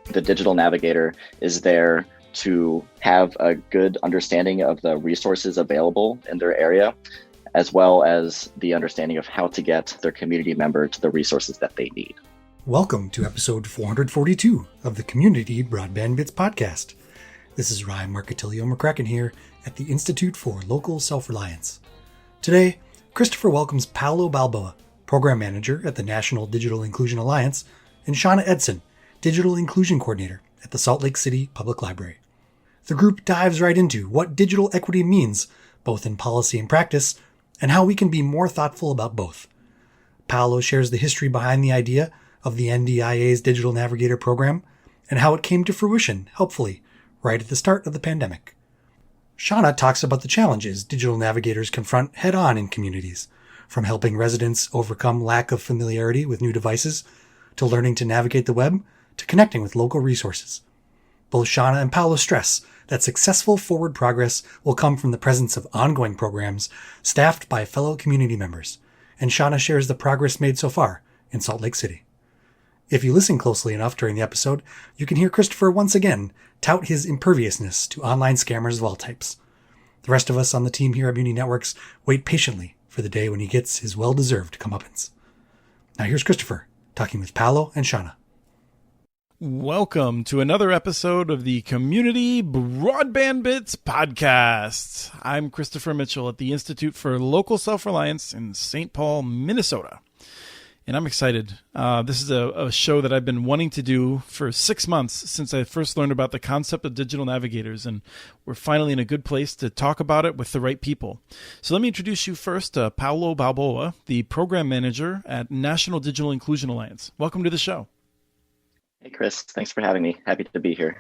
The digital navigator is there to have a good understanding of the resources available in their area, as well as the understanding of how to get their community member to the resources that they need. Welcome to episode 442 of the Community Broadband Bits podcast. This is Ryan Marcatilio McCracken here at the Institute for Local Self-Reliance. Today, Christopher welcomes Paolo Balboa, Program Manager at the National Digital Inclusion Alliance, and Shauna Edson, Digital Inclusion Coordinator at the Salt Lake City Public Library. The group dives right into what digital equity means, both in policy and practice, and how we can be more thoughtful about both. Paolo shares the history behind the idea of the NDIA's Digital Navigator program and how it came to fruition, helpfully, right at the start of the pandemic. Shauna talks about the challenges digital navigators confront head-on in communities, from helping residents overcome lack of familiarity with new devices, to learning to navigate the web, to connecting with local resources. Both Shauna and Paolo stress that successful forward progress will come from the presence of ongoing programs staffed by fellow community members, and Shauna shares the progress made so far in Salt Lake City. If you listen closely enough during the episode, you can hear Christopher once again tout his imperviousness to online scammers of all types. The rest of us on the team here at Muni Networks wait patiently for the day when he gets his well-deserved comeuppance. Now here's Christopher talking with Paolo and Shauna. Welcome to another episode of the Community Broadband Bits podcast. I'm Christopher Mitchell at the Institute for Local Self-Reliance in St. Paul, Minnesota. And I'm excited. This is a show that I've been wanting to do for 6 months since I first learned about the concept of digital navigators, and we're finally in a good place to talk about it with the right people. So let me introduce you first to Paolo Balboa, the Program Manager at National Digital Inclusion Alliance. Welcome to the show. Hey, Chris. Thanks for having me. Happy to be here.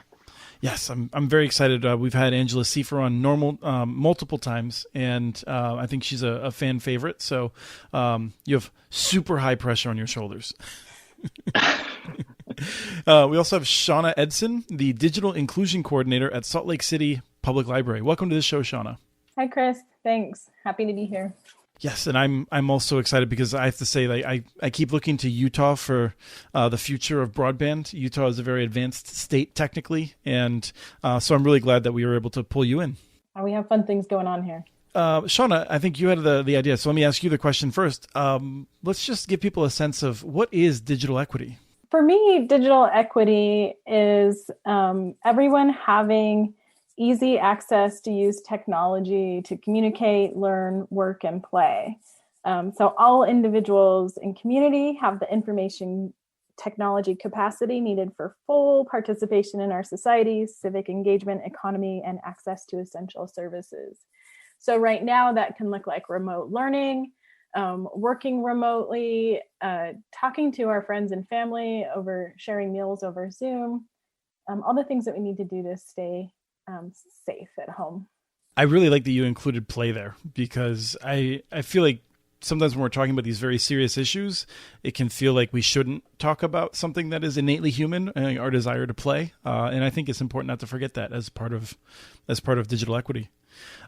Yes, I'm very excited. We've had Angela Seifer on multiple times, and I think she's a fan favorite. So you have super high pressure on your shoulders. We also have Shauna Edson, the Digital Inclusion Coordinator at Salt Lake City Public Library. Welcome to the show, Shauna. Hi, Chris. Thanks. Happy to be here. Yes, and I'm also excited because I have to say, like, I keep looking to Utah for the future of broadband. Utah is a very advanced state technically, and so I'm really glad that we were able to pull you in. We have fun things going on here. Shauna, I think you had the idea, so let me ask you the question first. Let's just give people a sense of what is digital equity. For me, digital equity is everyone having easy access to use technology to communicate, learn, work, and play. So all individuals in community have the information technology capacity needed for full participation in our societies, civic engagement, economy, and access to essential services. So right now that can look like remote learning, working remotely, talking to our friends and family over sharing meals over Zoom, all the things that we need to do to stay safe at home. I really like that you included play there, because I feel like sometimes when we're talking about these very serious issues, it can feel like we shouldn't talk about something that is innately human, our desire to play. And I think it's important not to forget that as part of digital equity.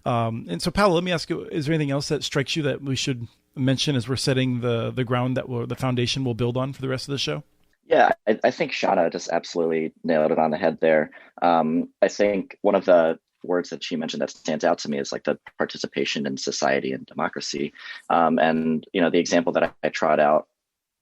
And so, Paolo, let me ask you, is there anything else that strikes you that we should mention as we're setting the ground that the foundation will build on for the rest of the show? Yeah, I think Shauna just absolutely nailed it on the head there. I think one of the words that she mentioned that stands out to me is like the participation in society and democracy. And, the example that I trot out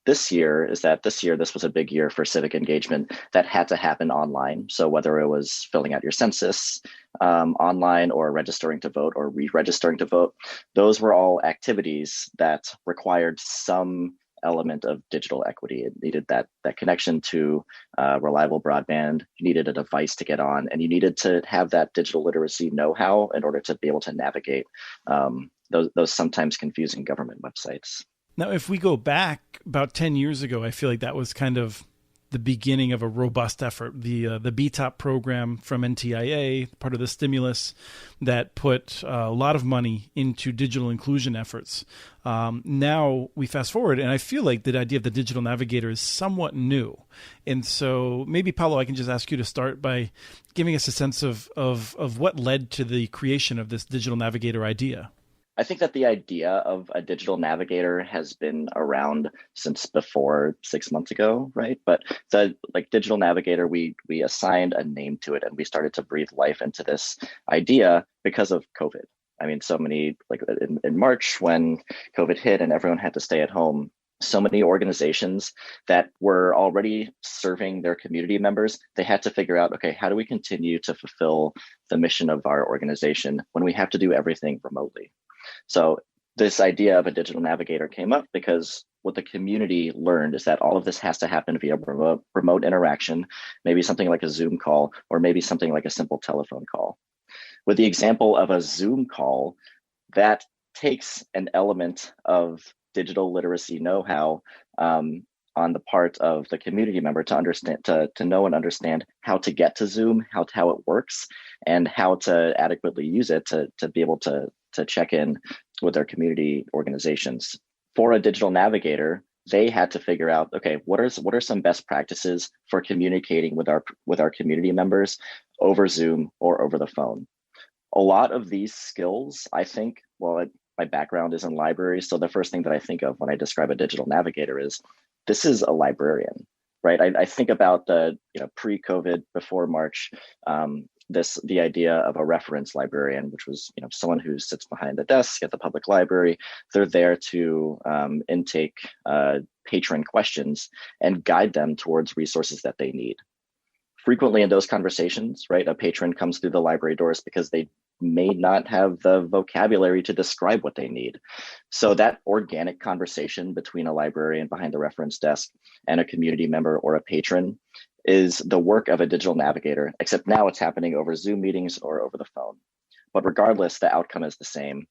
this year is that this was a big year for civic engagement that had to happen online. So whether it was filling out your census online or registering to vote or re-registering to vote, those were all activities that required some element of digital equity. It needed that connection to reliable broadband. You needed a device to get on, and you needed to have that digital literacy know-how in order to be able to navigate those sometimes confusing government websites. Now, if we go back about 10 years ago, I feel like that was kind of the beginning of a robust effort. The BTOP program from NTIA, part of the stimulus that put a lot of money into digital inclusion efforts. Now we fast forward, and I feel like the idea of the digital navigator is somewhat new. And so maybe, Paolo, I can just ask you to start by giving us a sense of what led to the creation of this digital navigator idea. I think that the idea of a digital navigator has been around since before 6 months ago, right? But the like digital navigator, we assigned a name to it and we started to breathe life into this idea because of COVID. I mean, so many like in March when COVID hit and everyone had to stay at home, so many organizations that were already serving their community members, they had to figure out, okay, how do we continue to fulfill the mission of our organization when we have to do everything remotely? So this idea of a digital navigator came up because what the community learned is that all of this has to happen via remote interaction, maybe something like a Zoom call, or maybe something like a simple telephone call. With the example of a Zoom call, that takes an element of digital literacy know-how on the part of the community member to understand, to know and understand how to get to Zoom, how it works, and how to adequately use it to be able to check in with their community organizations. For a digital navigator, they had to figure out, okay, what are some best practices for communicating with our community members over Zoom or over the phone? A lot of these skills, I think, my background is in libraries, so the first thing that I think of when I describe a digital navigator is this is a librarian, right? I think about the pre-COVID, before March, the idea of a reference librarian, which was someone who sits behind the desk at the public library. They're there to intake patron questions and guide them towards resources that they need. Frequently in those conversations, right, a patron comes through the library doors because they may not have the vocabulary to describe what they need. So that organic conversation between a librarian behind the reference desk and a community member or a patron is the work of a digital navigator, except now it's happening over Zoom meetings or over the phone. But regardless, the outcome is the same.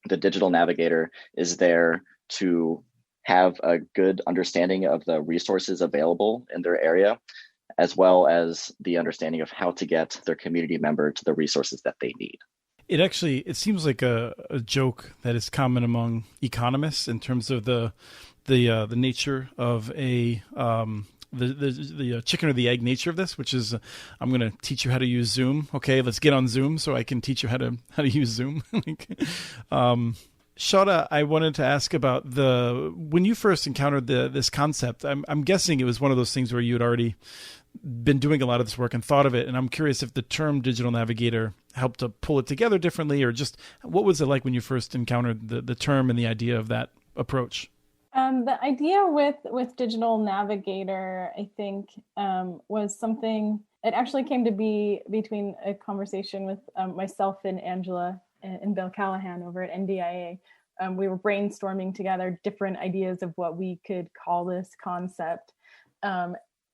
The digital navigator is there to have a good understanding of the resources available in their area, as well as the understanding of how to get their community member to the resources that they need. It seems like a joke that is common among economists in terms of the nature of the chicken or the egg nature of this, which is I'm going to teach you how to use Zoom. Okay, let's get on Zoom so I can teach you how to use Zoom. Shada, I wanted to ask about when you first encountered this concept. I'm guessing it was one of those things where you had already been doing a lot of this work and thought of it. And I'm curious if the term digital navigator helped to pull it together differently, or just what was it like when you first encountered the term and the idea of that approach? The idea with digital navigator, I think, was something. It actually came to be between a conversation with myself and Angela and Bill Callahan over at NDIA. We were brainstorming together different ideas of what we could call this concept.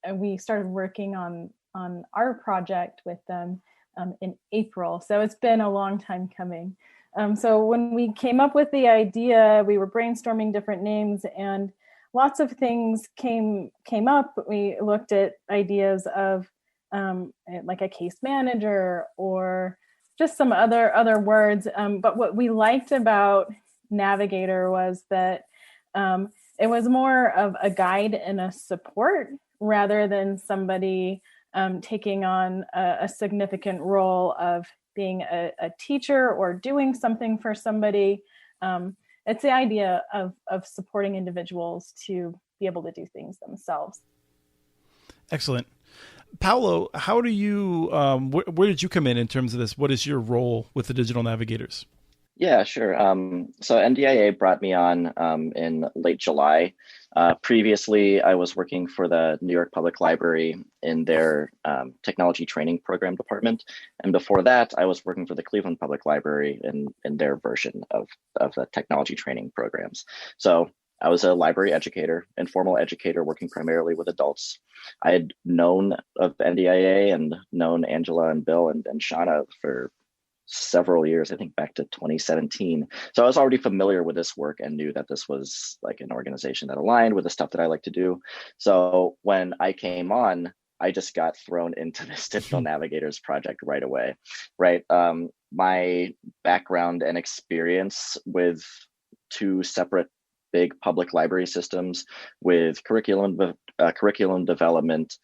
And we started working on our project with them in April. So it's been a long time coming. So when we came up with the idea, we were brainstorming different names and lots of things came up. We looked at ideas of like a case manager or just some other words. But what we liked about Navigator was that it was more of a guide and a support rather than somebody taking on a significant role of being a teacher or doing something for somebody. It's the idea of supporting individuals to be able to do things themselves. Excellent. Paulo, how do you, where did you come in terms of this? What is your role with the Digital Navigators? Yeah, sure. So NDIA brought me on in late July. Previously, I was working for the New York Public Library in their technology training program department. And before that, I was working for the Cleveland Public Library in their version of the technology training programs. So I was a library educator, informal educator, working primarily with adults. I had known of NDIA and known Angela and Bill and Shauna for several years, I think back to 2017. So I was already familiar with this work and knew that this was like an organization that aligned with the stuff that I like to do. So when I came on, I just got thrown into this Digital Navigators project right away, right? My background and experience with two separate big public library systems with curriculum development,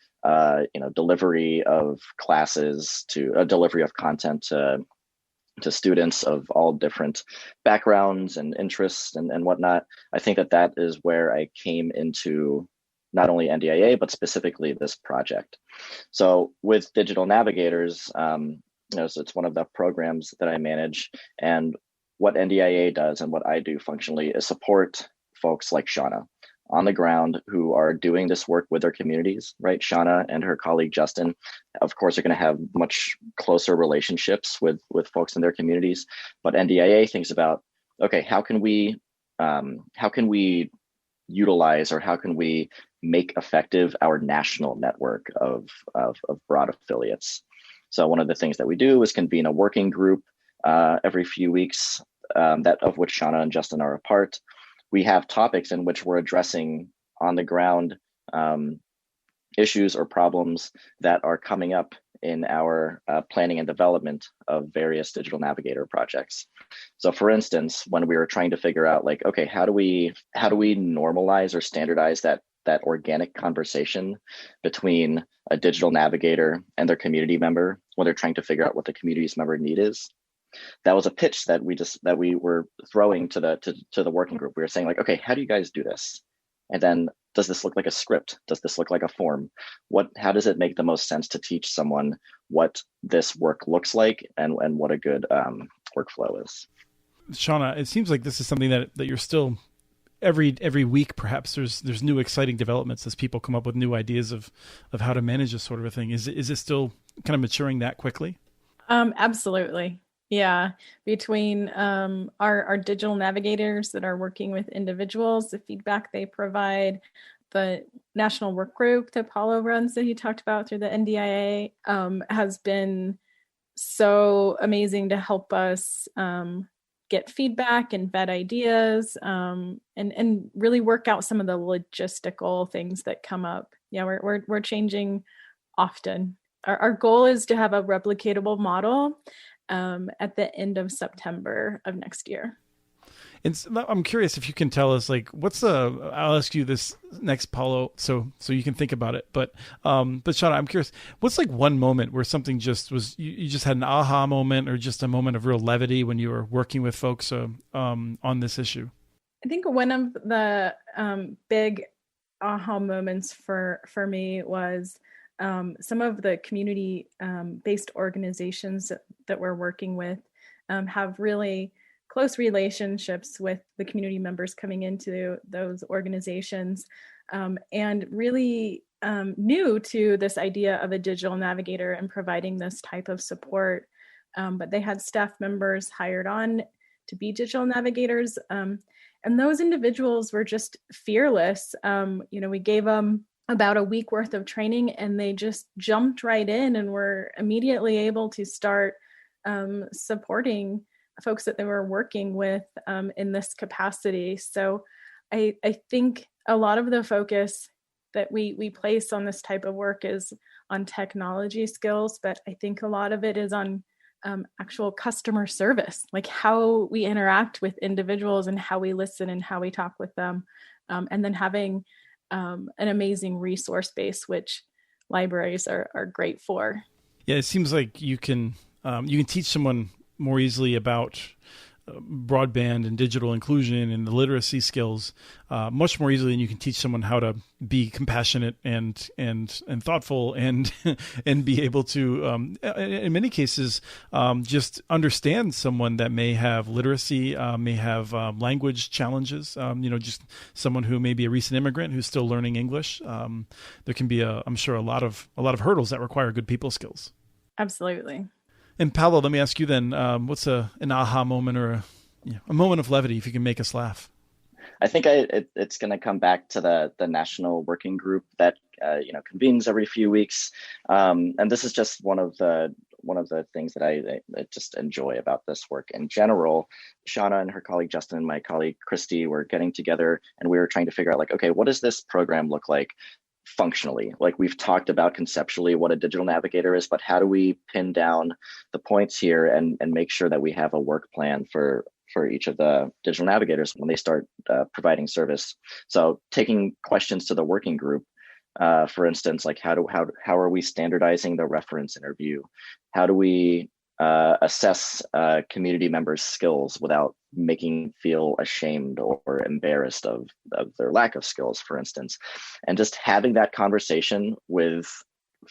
delivery of classes to delivery of content to to students of all different backgrounds and interests and whatnot. I think that is where I came into not only NDIA, but specifically this project. So with Digital Navigators, so it's one of the programs that I manage. And what NDIA does and what I do functionally is support folks like Shauna on the ground who are doing this work with their communities, right? Shauna and her colleague Justin, of course, are going to have much closer relationships with folks in their communities. But NDIA thinks about, okay, how can we utilize, or how can we make effective our national network of broad affiliates? So one of the things that we do is convene a working group every few weeks, that of which Shauna and Justin are a part. We have topics in which we're addressing on the ground issues or problems that are coming up in our planning and development of various Digital Navigator projects. So for instance, when we were trying to figure out like, okay, how do we normalize or standardize that organic conversation between a Digital Navigator and their community member when they're trying to figure out what the community's member need is? That was a pitch that we were throwing to the working group. We were saying like, okay, how do you guys do this? And then, does this look like a script? Does this look like a form? How does it make the most sense to teach someone what this work looks like and what a good workflow is? Shauna, it seems like this is something that you're still every week, perhaps there's new exciting developments as people come up with new ideas of how to manage this sort of a thing. Is it still kind of maturing that quickly? Absolutely. Yeah. Between our digital navigators that are working with individuals, the feedback they provide, the national work group that Paulo runs that he talked about through the NDIA has been so amazing to help us get feedback and vet ideas and really work out some of the logistical things that come up. Yeah, we're changing often. Our goal is to have a replicatable model at the end of September of next year. And I'm curious if you can tell us, like, I'll ask you this next, Paulo, so you can think about it. But Shauna, I'm curious, what's like one moment where something just was, you just had an aha moment or just a moment of real levity when you were working with folks on this issue? I think one of the big aha moments for me was some of the community-based organizations that we're working with have really close relationships with the community members coming into those organizations and really new to this idea of a digital navigator and providing this type of support. But they had staff members hired on to be digital navigators. And those individuals were just fearless. We gave them about a week worth of training and they just jumped right in and were immediately able to start supporting folks that they were working with in this capacity. So I think a lot of the focus that we place on this type of work is on technology skills, but I think a lot of it is on actual customer service, like how we interact with individuals and how we listen and how we talk with them. And then having an amazing resource base, which libraries are great for. Yeah, it seems like you can teach someone more easily about broadband and digital inclusion and the literacy skills much more easily than you can teach someone how to be compassionate and thoughtful and be able to in many cases just understand someone that may have literacy, may have language challenges, just someone who may be a recent immigrant who's still learning English. There can be I'm sure a lot of hurdles that require good people skills. Absolutely. And Paulo, let me ask you then, what's an aha moment or a moment of levity, if you can make us laugh? I think it's going to come back to the national working group that convenes every few weeks, and this is just one of the things that I just enjoy about this work in general. Shauna and her colleague Justin and my colleague Christy were getting together, and we were trying to figure out, like, okay, what does this program look like functionally? Like, we've talked about conceptually what a digital navigator is, but how do we pin down the points here and make sure that we have a work plan for each of the digital navigators when they start providing service? So taking questions to the working group, for instance, like how are we standardizing the reference interview? How do we assess community members' skills without making feel ashamed or embarrassed of their lack of skills, for instance. And just having that conversation with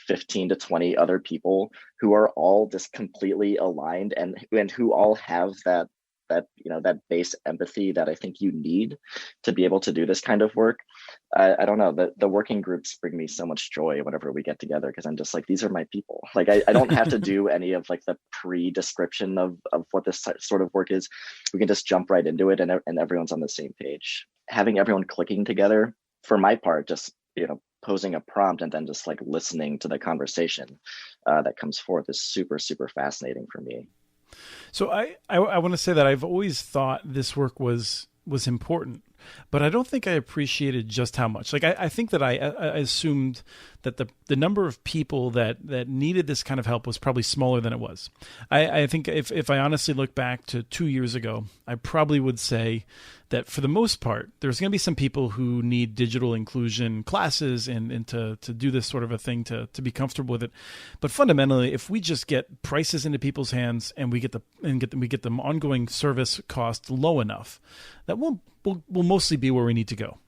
15 to 20 other people who are all just completely aligned and who all have that that base empathy that I think you need to be able to do this kind of work. I don't know, the working groups bring me so much joy whenever we get together, because I'm just like, these are my people. Like I don't have to do any of like the pre-description of what this sort of work is. We can just jump right into it, and everyone's on the same page. Having everyone clicking together, for my part, just posing a prompt and then just like listening to the conversation that comes forth is super, super fascinating for me. So I want to say that I've always thought this work was important, but I don't think I appreciated just how much. Like I think that I assumed that the number of people that needed this kind of help was probably smaller than it was. I think if I honestly look back to 2 years ago, I probably would say that for the most part, there's going to be some people who need digital inclusion classes and to do this sort of a thing to be comfortable with it. But fundamentally, if we just get prices into people's hands and we get them ongoing service cost low enough, that will mostly be where we need to go.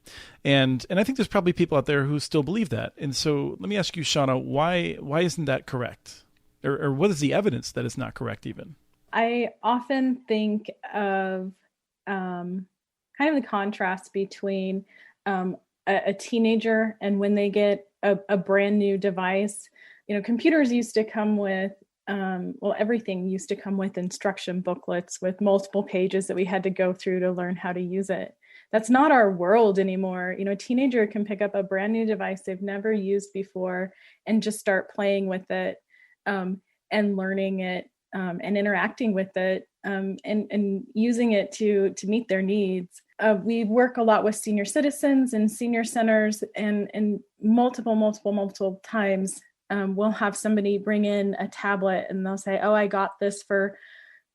And I think there's probably people out there who still believe that. And so let me ask you, Shauna, why isn't that correct? Or what is the evidence that it's not correct even? I often think of kind of the contrast between a teenager and when they get a brand new device. Computers used to come with, everything used to come with instruction booklets with multiple pages that we had to go through to learn how to use it. That's not our world anymore. A teenager can pick up a brand new device they've never used before and just start playing with it and learning it and interacting with it and using it to meet their needs. We work a lot with senior citizens and senior centers, and multiple times we'll have somebody bring in a tablet and they'll say, "Oh, I got this for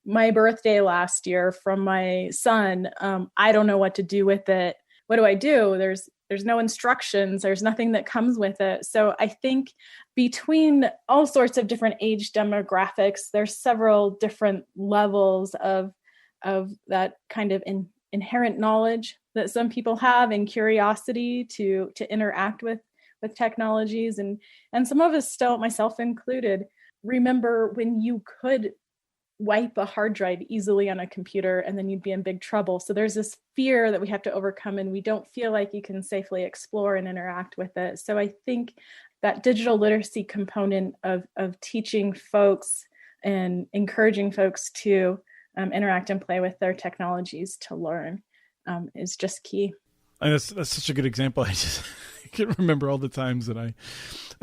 my birthday last year from my son. I don't know what to do with it. What do I do?" There's no instructions. There's nothing that comes with it. So I think between all sorts of different age demographics, there's several different levels of that kind of inherent knowledge that some people have and curiosity to interact with technologies. And some of us still, myself included, remember when you could wipe a hard drive easily on a computer and then you'd be in big trouble. So there's this fear that we have to overcome, and we don't feel like you can safely explore and interact with it. So I think that digital literacy component of teaching folks and encouraging folks to interact and play with their technologies to learn is just key. And that's such a good example. I can remember all the times that I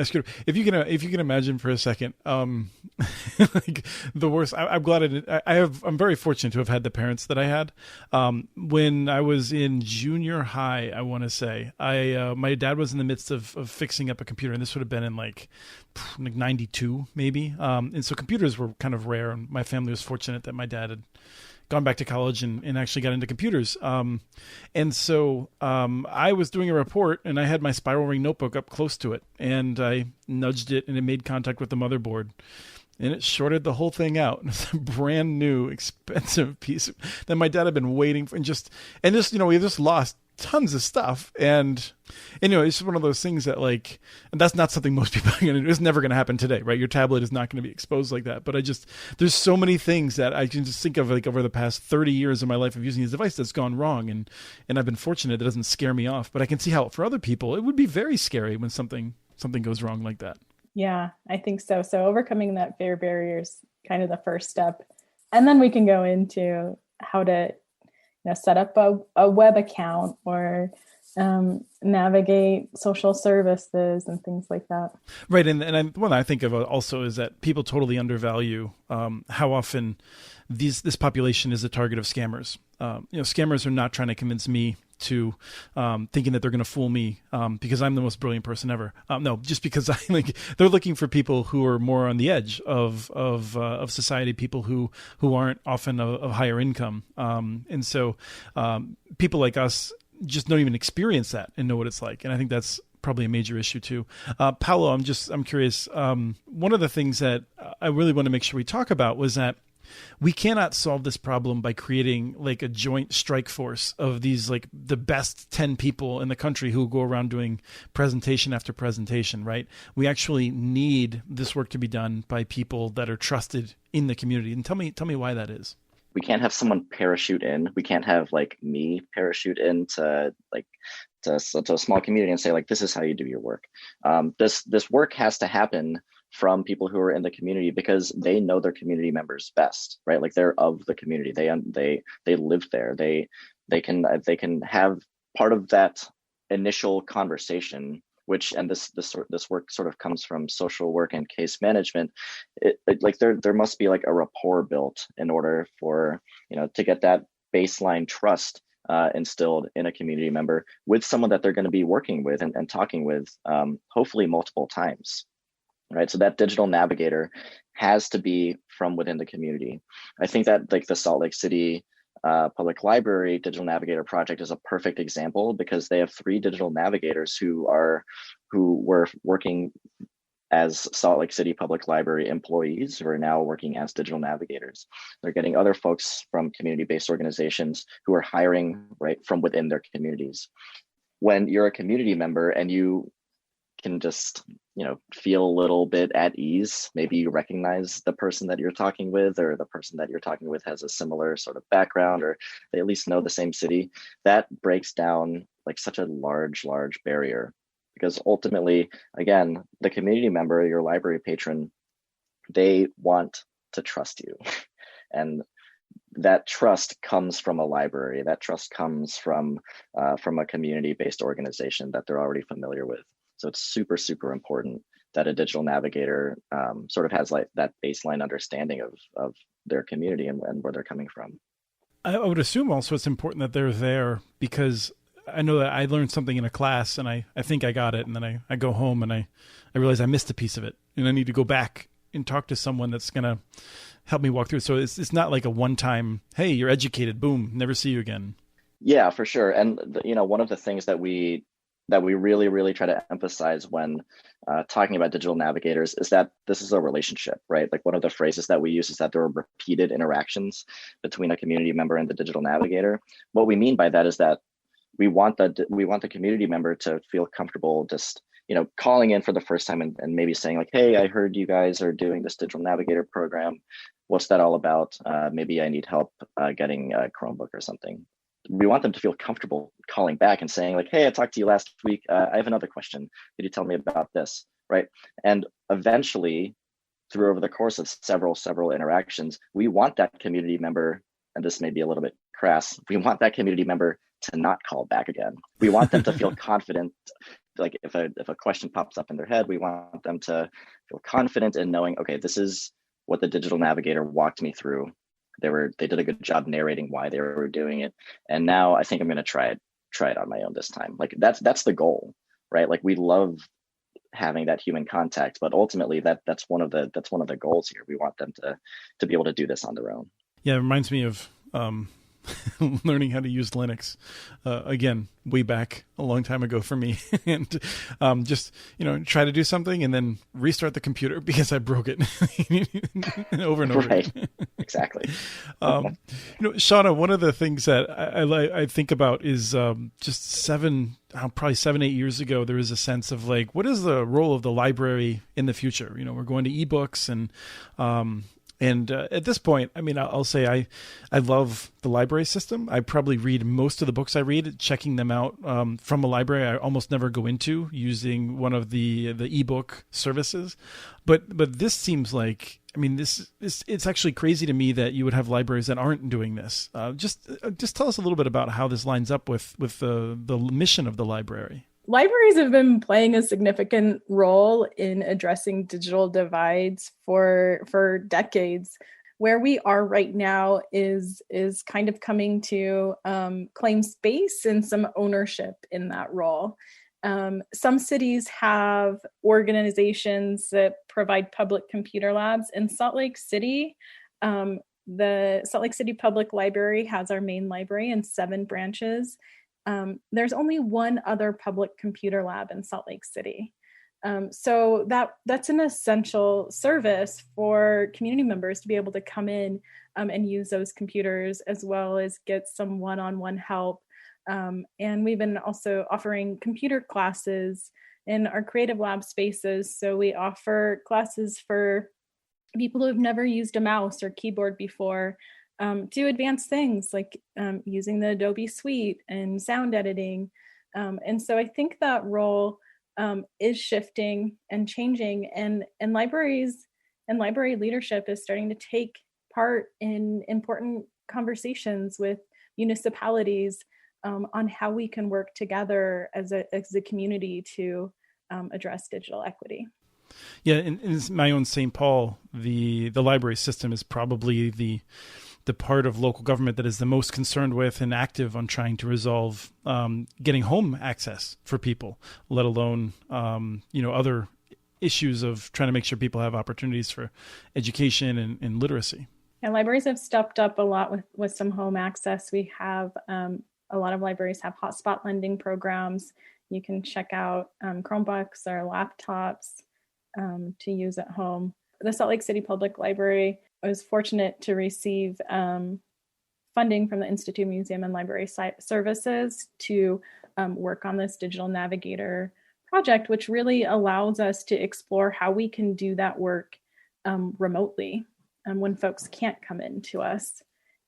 screwed. If you can imagine for a second, like the worst. I'm glad I'm very fortunate to have had the parents that I had. When I was in junior high, I want to say, my dad was in the midst of fixing up a computer, and this would have been in like 92 maybe. And so computers were kind of rare, and my family was fortunate that my dad had gone back to college and actually got into computers. And so I was doing a report, and I had my spiral ring notebook up close to it, and I nudged it, and it made contact with the motherboard, and it shorted the whole thing out. It's a brand new, expensive piece that my dad had been waiting for, and we just lost tons of stuff. And it's one of those things that, like, and that's not something most people are going to do. It's never going to happen today, right? Your tablet is not going to be exposed like that. But there's so many things that I can just think of, like, over the past 30 years of my life of using this device that's gone wrong. And I've been fortunate. It doesn't scare me off, but I can see how for other people, it would be very scary when something goes wrong like that. Yeah, I think so. So overcoming that fear barrier is kind of the first step. And then we can go into how to set up a web account or navigate social services and things like that. Right. And one I think of also is that people totally undervalue how often this population is a target of scammers. Scammers are not trying to convince me to thinking that they're going to fool me because I'm the most brilliant person ever. No, just because they're looking for people who are more on the edge of society, people who aren't often of higher income. And so people like us just don't even experience that and know what it's like. And I think that's probably a major issue too. Paolo, I'm curious. One of the things that I really want to make sure we talk about was that we cannot solve this problem by creating like a joint strike force of these, like the best 10 people in the country who go around doing presentation after presentation, right? We actually need this work to be done by people that are trusted in the community. And tell me why that is. We can't have someone parachute in. We can't have like me parachute into to a small community and say like, this is how you do your work. This work has to happen from people who are in the community because they know their community members best, right? Like they're of the community. They live there. They can have part of that initial conversation, which, and this work sort of comes from social work and case management. Like there must be like a rapport built in order for, to get that baseline trust instilled in a community member with someone that they're going to be working with and talking with, hopefully multiple times. Right. So that digital navigator has to be from within the community. I think that like the Salt Lake City Public Library Digital Navigator project is a perfect example because they have 3 digital navigators who were working as Salt Lake City Public Library employees who are now working as digital navigators. They're getting other folks from community-based organizations who are hiring right from within their communities. When you're a community member and you can just feel a little bit at ease, maybe you recognize the person that you're talking with, or the person that you're talking with has a similar sort of background, or they at least know the same city, that breaks down like such a large barrier. Because ultimately, again, the community member, your library patron, they want to trust you. And that trust comes from a library. That trust comes from a community-based organization that they're already familiar with. So it's super, super important that a digital navigator sort of has like that baseline understanding of their community and where they're coming from. I would assume also it's important that they're there because I know that I learned something in a class and I think I got it. And then I go home and I realize I missed a piece of it and I need to go back and talk to someone that's going to help me walk through it. So it's not like a one-time, hey, you're educated, boom, never see you again. Yeah, for sure. And one of the things that we really, really try to emphasize when talking about digital navigators is that this is a relationship, right? Like one of the phrases that we use is that there are repeated interactions between a community member and the digital navigator. What we mean by that is that we want the community member to feel comfortable just calling in for the first time and maybe saying like, hey, I heard you guys are doing this digital navigator program. What's that all about? Maybe I need help getting a Chromebook or something. We want them to feel comfortable calling back and saying like, hey, I talked to you last week. I have another question. Could you tell me about this? Right. And eventually, through over the course of several interactions, we want that community member, and this may be a little bit crass, we want that community member to not call back again. We want them to feel confident. Like if a question pops up in their head, we want them to feel confident in knowing, okay, this is what the digital navigator walked me through. They did a good job narrating why they were doing it. And now I think I'm going to try it on my own this time. Like that's the goal, right? Like we love having that human contact, but ultimately that's one of the goals here. We want them to be able to do this on their own. Yeah. It reminds me of, learning how to use Linux, again, way back a long time ago for me, and just try to do something and then restart the computer because I broke it over and over. Right, exactly. Shauna, one of the things that I think about is just probably 7-8 years ago, there was a sense of like, what is the role of the library in the future? We're going to ebooks and at this point, I mean, I'll say I love the library system. I probably read most of the books I read, checking them out from a library I almost never go into, using one of the ebook services. But this seems like, I mean, it's actually crazy to me that you would have libraries that aren't doing this. Just tell us a little bit about how this lines up with the mission of the library. Libraries have been playing a significant role in addressing digital divides for decades. Where we are right now is kind of coming to claim space and some ownership in that role. Some cities have organizations that provide public computer labs. In Salt Lake City, the Salt Lake City Public Library has our main library and 7 branches. there's only one other public computer lab in Salt Lake City. So that's an essential service for community members to be able to come in and use those computers, as well as get some one-on-one help. And we've been also offering computer classes in our creative lab spaces. So we offer classes for people who have never used a mouse or keyboard before, to advanced things like using the Adobe Suite and sound editing. And so I think that role is shifting and changing, and libraries and library leadership is starting to take part in important conversations with municipalities on how we can work together as a community to address digital equity. Yeah, in my own St. Paul, the library system is probably the part of local government that is the most concerned with and active on trying to resolve getting home access for people, let alone other issues of trying to make sure people have opportunities for education and literacy. And libraries have stepped up a lot with some home access. We have a lot of libraries have hotspot lending programs. You can check out Chromebooks or laptops to use at home. The Salt Lake City Public Library was fortunate to receive funding from the Institute of Museum and Library Services to work on this digital navigator project, which really allows us to explore how we can do that work remotely when folks can't come in to us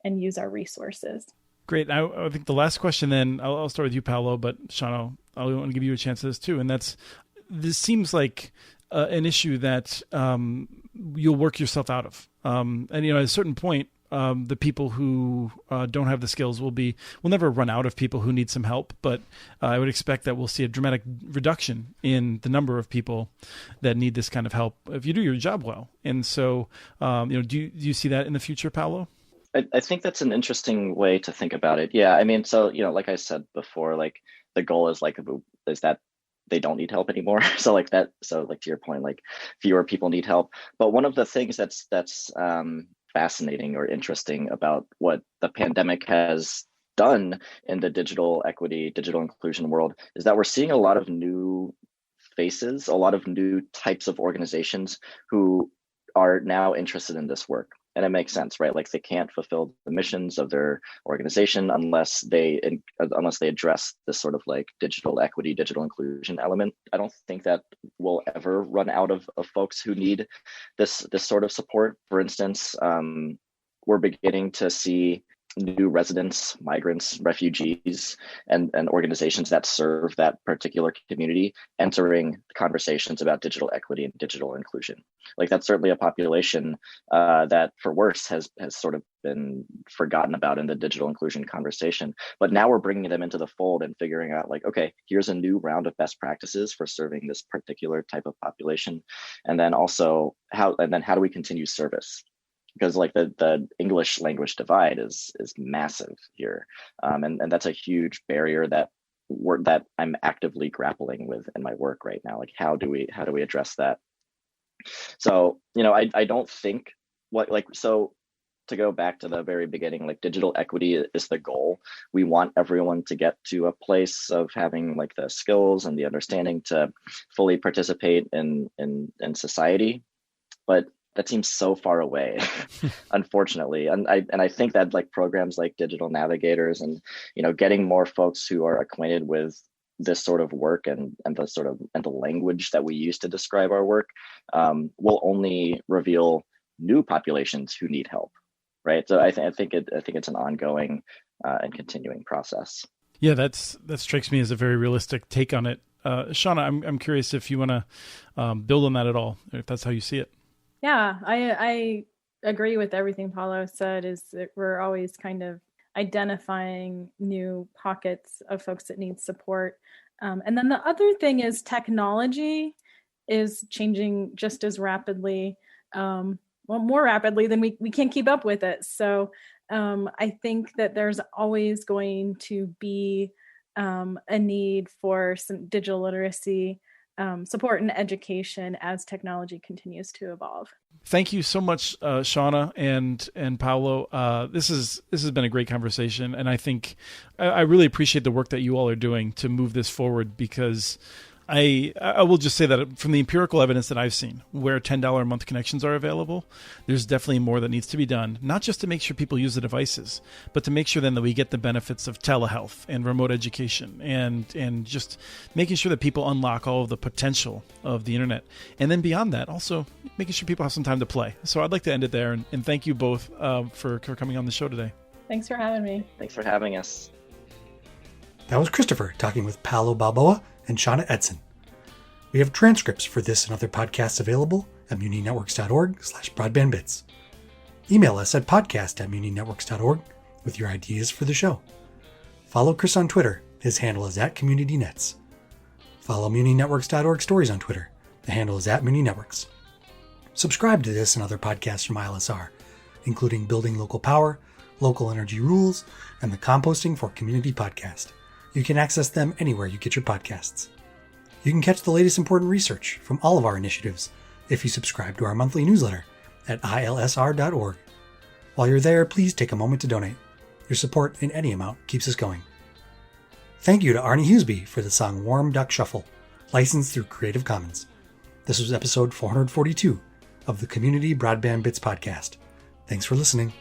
and use our resources. Great. I think the last question then, I'll start with you, Paolo, but Sean, I want to give you a chance at this too. And this seems like an issue that you'll work yourself out of. And at a certain point, the people who don't have the skills we'll never run out of people who need some help, but I would expect that we'll see a dramatic reduction in the number of people that need this kind of help if you do your job well. And so, do you see that in the future, Paolo? I think that's an interesting way to think about it. Yeah, I mean, so, like I said before, like the goal is that they don't need help anymore. So to your point, like fewer people need help. But one of the things that's fascinating or interesting about what the pandemic has done in the digital equity, digital inclusion world is that we're seeing a lot of new faces, a lot of new types of organizations who are now interested in this work. And it makes sense, right? Like they can't fulfill the missions of their organization unless they address this sort of like digital equity, digital inclusion element. I don't think that we'll ever run out of folks who need this sort of support. For instance, we're beginning to see new residents, migrants, refugees, and organizations that serve that particular community entering conversations about digital equity and digital inclusion. Like that's certainly a population that, for worse, has sort of been forgotten about in the digital inclusion conversation. But now we're bringing them into the fold and figuring out, like, okay, here's a new round of best practices for serving this particular type of population, and then also how do we continue service? Because like the English language divide is massive here, and that's a huge barrier that I'm actively grappling with in my work right now. Like how do we address that? So I don't think so to go back to the very beginning, like digital equity is the goal. We want everyone to get to a place of having like the skills and the understanding to fully participate in society, but that seems so far away, unfortunately. And I think that like programs like Digital Navigators and, getting more folks who are acquainted with this sort of work and the language that we use to describe our work will only reveal new populations who need help, right? So I think it's an ongoing and continuing process. Yeah, that strikes me as a very realistic take on it. Shauna, I'm curious if you want to build on that at all, if that's how you see it. Yeah, I agree with everything Paulo said, is that we're always kind of identifying new pockets of folks that need support. And then the other thing is technology is changing just as rapidly, more rapidly than we can't keep up with it. So I think that there's always going to be a need for some digital literacy support and education as technology continues to evolve. Thank you so much, Shauna and Paolo. This has been a great conversation, and I think I really appreciate the work that you all are doing to move this forward, because I will just say that from the empirical evidence that I've seen, where $10 a month connections are available, there's definitely more that needs to be done, not just to make sure people use the devices, but to make sure then that we get the benefits of telehealth and remote education and just making sure that people unlock all of the potential of the internet. And then beyond that, also making sure people have some time to play. So I'd like to end it there, and thank you both for coming on the show today. Thanks for having me. Thanks for having us. That was Christopher talking with Paolo Balboa and Shauna Edson. We have transcripts for this and other podcasts available at muninetworks.org/broadbandbits. Email us at podcast@muninetworks.org with your ideas for the show. Follow Chris on Twitter. His handle is @CommunityNets. Follow muninetworks.org stories on Twitter. The handle is @muninetworks. Subscribe to this and other podcasts from ILSR, including Building Local Power, Local Energy Rules, and the Composting for Community podcast. You can access them anywhere you get your podcasts. You can catch the latest important research from all of our initiatives if you subscribe to our monthly newsletter at ilsr.org. While you're there, please take a moment to donate. Your support in any amount keeps us going. Thank you to Arnie Huseby for the song Warm Duck Shuffle, licensed through Creative Commons. This was episode 442 of the Community Broadband Bits podcast. Thanks for listening.